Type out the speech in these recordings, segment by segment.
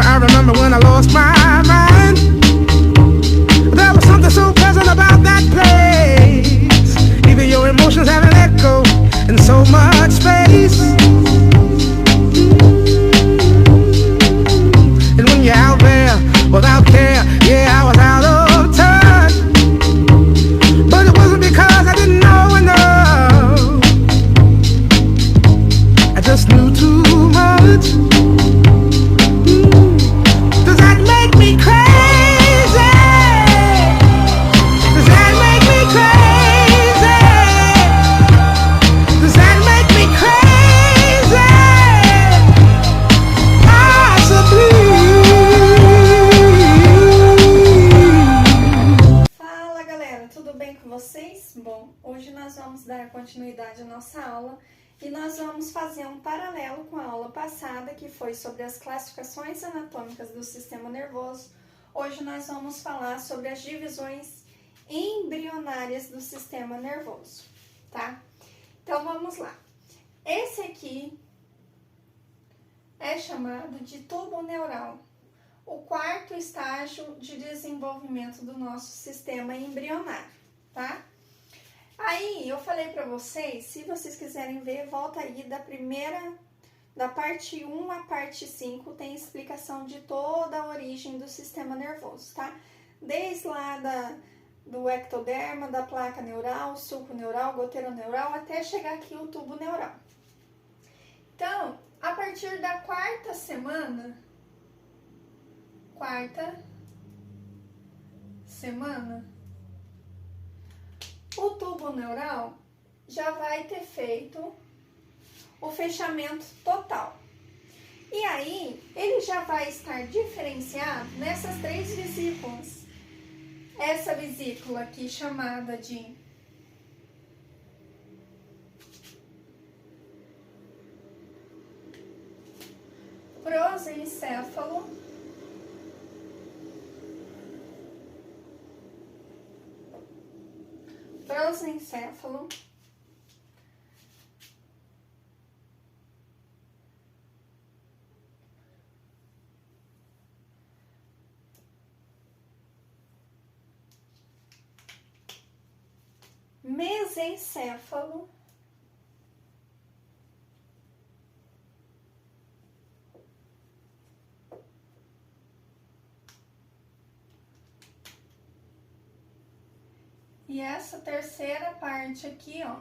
I remember when I lost my mind. There was something so pleasant about that place. Even your emotions have an echo in so much space. And when you're out there without care, yeah, I was out of touch. But it wasn't because I didn't know enough. I just knew too much. Does that make me crazy? Does that make me crazy? Does that make me crazy? Possibly. Fala galera, tudo bem com vocês? Bom, hoje nós vamos dar continuidade à nossa aula e nós vamos fazer um paralelo com a aula passada, que foi sobre as classificações anatômicas do sistema nervoso. Hoje nós vamos falar sobre as divisões embrionárias do sistema nervoso, tá? Então vamos lá. Esse aqui é chamado de tubo neural, o quarto estágio de desenvolvimento do nosso sistema embrionário, tá? Aí, eu falei pra vocês, se vocês quiserem ver, volta aí da parte 1 à parte 5, tem explicação de toda a origem do sistema nervoso, tá? Desde lá do ectoderma, da placa neural, sulco neural, goteiro neural, até chegar aqui o tubo neural. Então, a partir da quarta semana, o tubo neural já vai ter feito o fechamento total. E aí, ele já vai estar diferenciado nessas três vesículas. Essa vesícula aqui chamada de prosencéfalo, mesencéfalo, e essa terceira parte aqui, ó,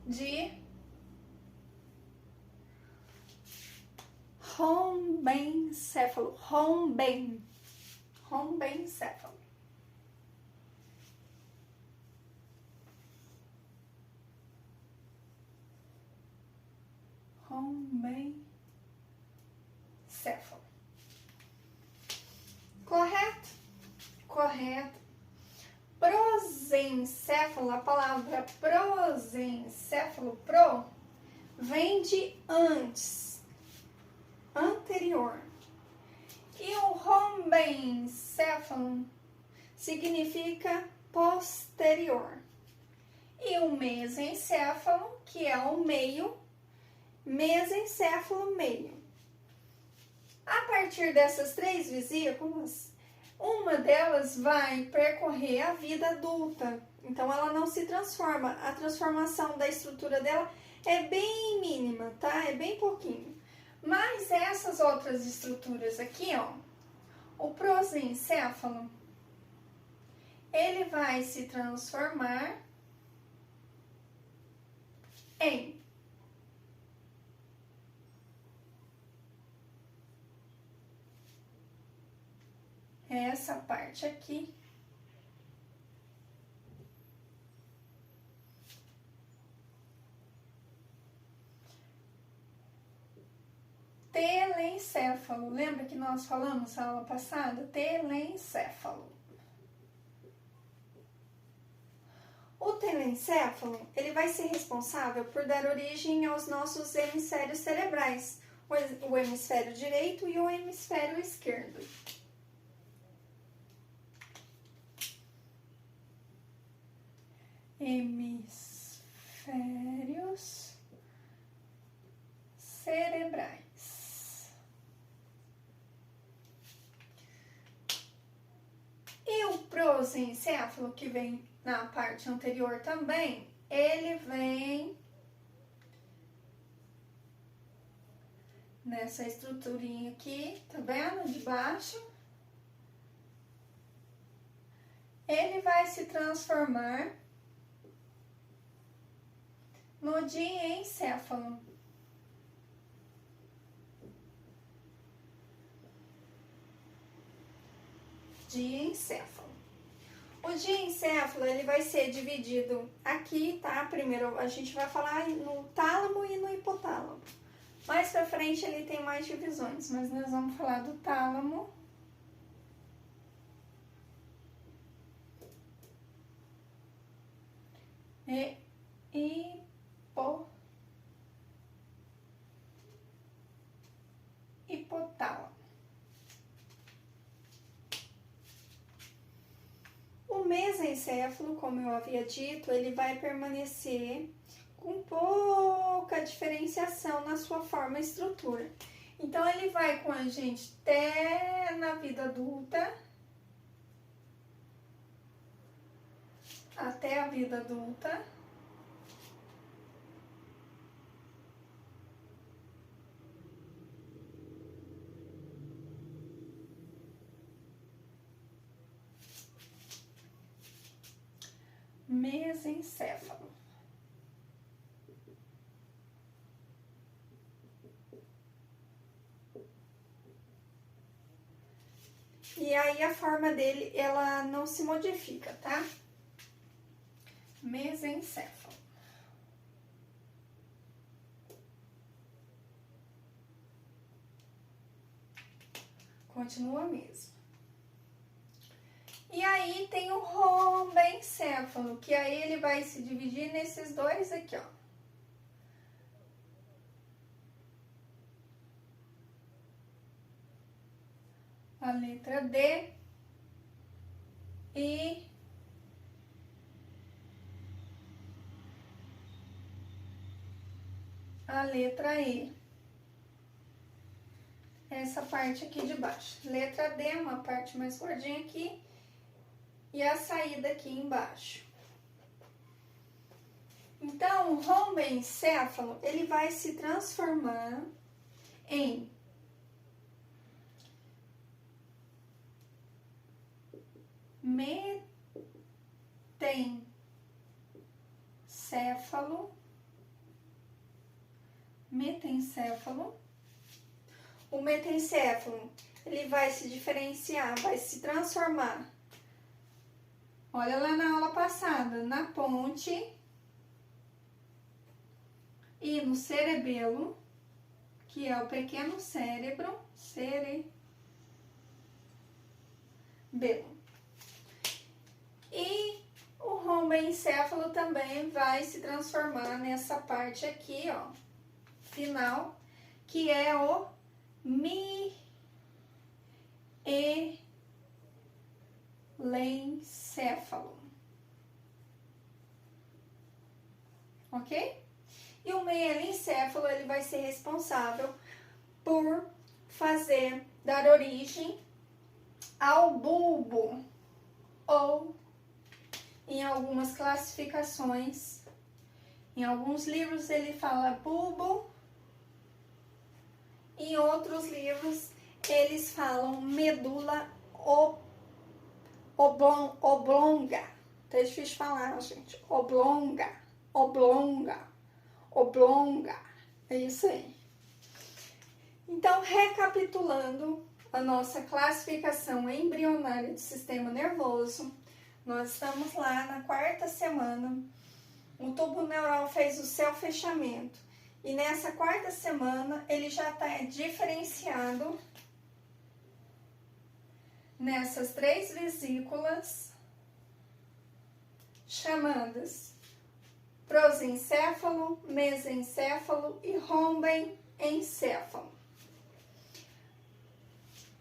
de rombencéfalo, rombencéfalo. Rombencéfalo. Correto? Correto. Prosencéfalo, a palavra prosencéfalo, pro, vem de antes, anterior. E o rombencéfalo significa posterior. E o mesencéfalo, que é o meio, mesencéfalo, meio. A partir dessas três vesículas, uma delas vai percorrer a vida adulta, então ela não se transforma, a transformação da estrutura dela é bem mínima, tá? É bem pouquinho. Mas essas outras estruturas aqui, ó, o prosencéfalo, ele vai se transformar em essa parte aqui, telencéfalo. Lembra que nós falamos na aula passada? Telencéfalo. O telencéfalo, ele vai ser responsável por dar origem aos nossos hemisférios cerebrais, o hemisfério direito e o hemisfério esquerdo. Hemisférios cerebrais. prosencéfalo, que vem na parte anterior também, ele vem nessa estruturinha aqui, tá vendo? De baixo. Ele vai se transformar no diencéfalo. Diencéfalo. O diencéfalo, ele vai ser dividido aqui, tá? Primeiro a gente vai falar no tálamo e no hipotálamo. Mais pra frente ele tem mais divisões, mas nós vamos falar do tálamo e hipotálamo. O mesencéfalo, como eu havia dito, ele vai permanecer com pouca diferenciação na sua forma e estrutura. Então, ele vai com a gente até na vida adulta, até a vida adulta. Mesencéfalo. E aí a forma dele, ela não se modifica, tá? Mesencéfalo. Continua mesmo. E aí tem o rombencéfalo, que aí ele vai se dividir nesses dois aqui, ó. A letra D e a letra E. Essa parte aqui de baixo. Letra D, uma parte mais gordinha aqui. E a saída aqui embaixo. Então, o rombencéfalo, ele vai se transformar em metencéfalo. O metencéfalo, ele vai se diferenciar, vai se transformar. Olha lá na aula passada, na ponte e no cerebelo, que é o pequeno cérebro, cerebelo. E o rombencéfalo também vai se transformar nessa parte aqui, ó, final, que é o mielencéfalo. Ok? E o mielencéfalo, ele vai ser responsável por dar origem ao bulbo, ou em algumas classificações, em alguns livros ele fala bulbo, em outros livros eles falam medula oblonga. Tá difícil de falar, gente. Oblonga. É isso aí. Então, recapitulando a nossa classificação embrionária do sistema nervoso, nós estamos lá na 4ª semana. O tubo neural fez o seu fechamento. E nessa 4ª semana, ele já está diferenciado nessas 3 vesículas chamadas prosencéfalo, mesencéfalo e rombencéfalo.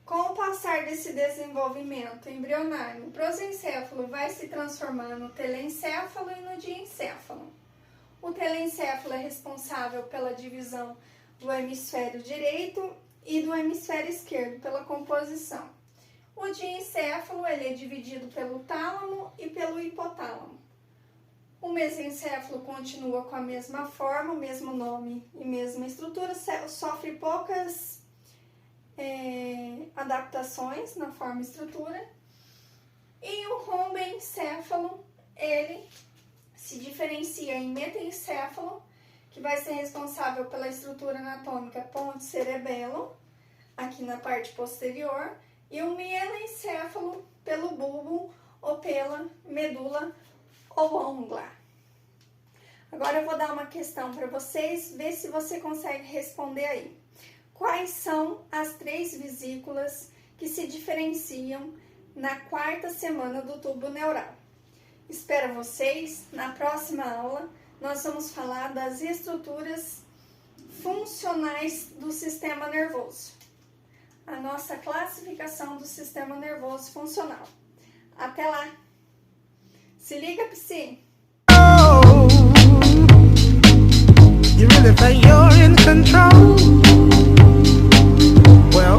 Com o passar desse desenvolvimento embrionário, o prosencéfalo vai se transformar no telencéfalo e no diencéfalo. O telencéfalo é responsável pela divisão do hemisfério direito e do hemisfério esquerdo, pela composição. O diencéfalo ele é dividido pelo tálamo e pelo hipotálamo. O mesencéfalo continua com a mesma forma, o mesmo nome e mesma estrutura, sofre poucas adaptações na forma e estrutura. E o rombencéfalo, ele se diferencia em metencéfalo, que vai ser responsável pela estrutura anatômica ponto-cerebelo, aqui na parte posterior, e o mielencéfalo pelo bulbo ou pela medula oblonga. Agora eu vou dar uma questão para vocês, ver se você consegue responder aí. Quais são as 3 vesículas que se diferenciam na 4ª semana do tubo neural? Espero vocês. Na próxima aula, nós vamos falar das estruturas funcionais do sistema nervoso. A nossa classificação do sistema nervoso funcional. Até lá! Se liga, Psi! Oh, you really think you're in control? Well,